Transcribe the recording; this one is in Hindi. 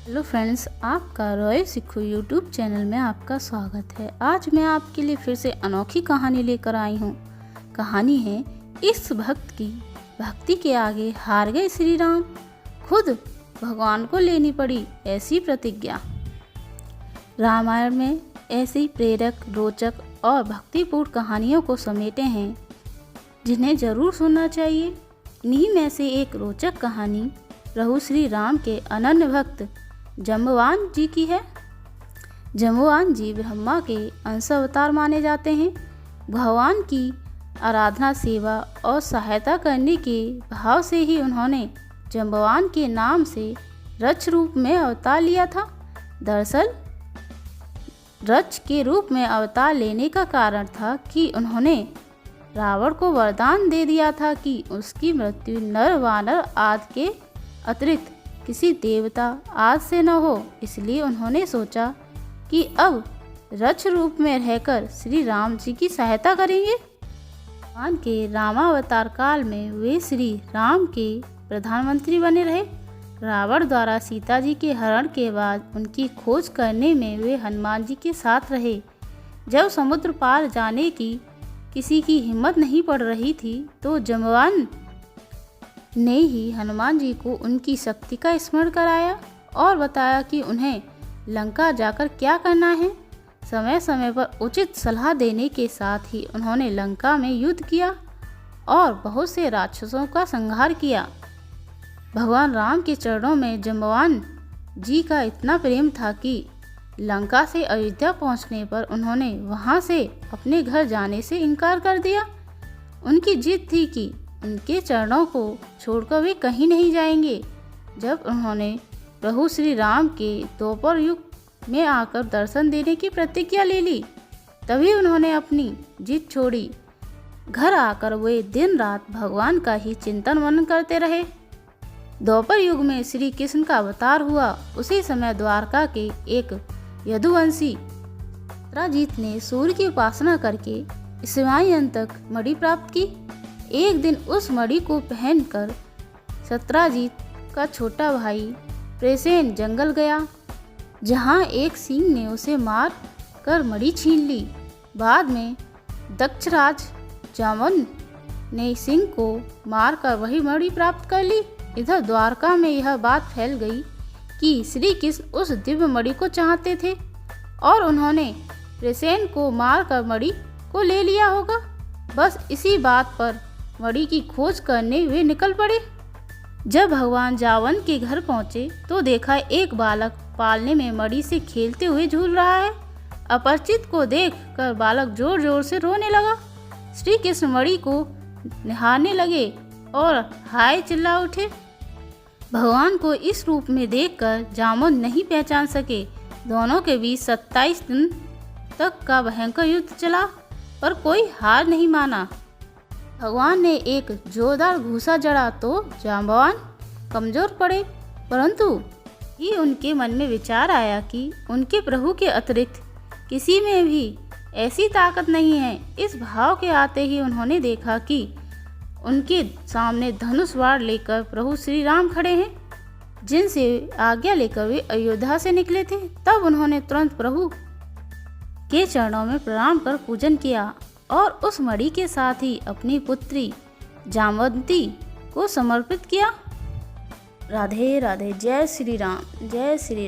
हेलो फ्रेंड्स, आपका रॉय सिक्खू यूट्यूब चैनल में आपका स्वागत है। आज मैं आपके लिए फिर से अनोखी कहानी लेकर आई हूँ। कहानी है इस भक्त की। भक्ति के आगे हार गए श्री राम, खुद भगवान को लेनी पड़ी ऐसी प्रतिज्ञा। रामायण में ऐसी प्रेरक, रोचक और भक्तिपूर्ण कहानियों को समेटे हैं जिन्हें जरूर सुनना चाहिए। इन्हीं में से एक रोचक कहानी प्रभु श्री राम के अनन्य भक्त जाम्बवान जी की है। जाम्बवान जी ब्रह्मा के अंश अवतार माने जाते हैं। भगवान की आराधना, सेवा और सहायता करने के भाव से ही उन्होंने जाम्बवान के नाम से रक्ष रूप में अवतार लिया था। दरअसल रक्ष के रूप में अवतार लेने का कारण था कि उन्होंने रावण को वरदान दे दिया था कि उसकी मृत्यु नर, वानर आदि के अतिरिक्त किसी देवता आदि से न हो। इसलिए उन्होंने सोचा कि अब रक्ष रूप में रहकर श्री राम जी की सहायता करेंगे। भगवान के रामावतार काल में वे श्री राम के प्रधानमंत्री बने रहे। रावण द्वारा सीता जी के हरण के बाद उनकी खोज करने में वे हनुमान जी के साथ रहे। जब समुद्र पार जाने की किसी की हिम्मत नहीं पड़ रही थी तो जाम्बवान ने ही हनुमान जी को उनकी शक्ति का स्मरण कराया और बताया कि उन्हें लंका जाकर क्या करना है। समय समय पर उचित सलाह देने के साथ ही उन्होंने लंका में युद्ध किया और बहुत से राक्षसों का संहार किया। भगवान राम के चरणों में जाम्बवान जी का इतना प्रेम था कि लंका से अयोध्या पहुंचने पर उन्होंने वहां से अपने घर जाने से इनकार कर दिया। उनकी जिद थी कि उनके चरणों को छोड़कर वे कहीं नहीं जाएंगे। जब उन्होंने प्रभु श्री राम के द्वापर युग में आकर दर्शन देने की प्रतिज्ञा ले ली, तभी उन्होंने अपनी जिद छोड़ी। घर आकर वे दिन रात भगवान का ही चिंतन मनन करते रहे। द्वापर युग में श्री कृष्ण का अवतार हुआ। उसी समय द्वारका के एक यदुवंशी सत्राजीत ने सूर्य की उपासना करके शिवायंतक मणि प्राप्त की। एक दिन उस मणि को पहनकर सत्राजीत का छोटा भाई प्रसेन जंगल गया, जहां एक सिंह ने उसे मार कर मणि छीन ली। बाद में दक्षराज जामवन ने सिंह को मारकर वही मणि प्राप्त कर ली। इधर द्वारका में यह बात फैल गई कि श्री कृष्ण उस दिव्य मणि को चाहते थे और उन्होंने प्रसेन को मारकर मणि को ले लिया होगा। बस इसी बात पर मणि की खोज करने वे निकल पड़े। जब भगवान जावन के घर पहुंचे तो देखा एक बालक पालने में मणि से खेलते हुए झूल रहा है। अपरिचित को देखकर बालक जोर जोर से रोने लगा। श्री कृष्ण मणि को निहारने लगे और हाय चिल्ला उठे। भगवान को इस रूप में देखकर जामुन नहीं पहचान सके। दोनों के बीच 27 दिन तक का भयंकर युद्ध चला, पर कोई हार नहीं माना। भगवान ने एक जोरदार घूसा जड़ा तो जाम्बवान कमजोर पड़े, परंतु ही उनके मन में विचार आया कि उनके प्रभु के अतिरिक्त किसी में भी ऐसी ताकत नहीं है। इस भाव के आते ही उन्होंने देखा कि उनके सामने धनुष बाण लेकर प्रभु श्री राम खड़े हैं, जिनसे आज्ञा लेकर वे अयोध्या से निकले थे। तब उन्होंने तुरंत प्रभु के चरणों में प्रणाम कर पूजन किया और उस मणि के साथ ही अपनी पुत्री जामवंती को समर्पित किया। राधे राधे। जय श्री राम, जय श्री राम।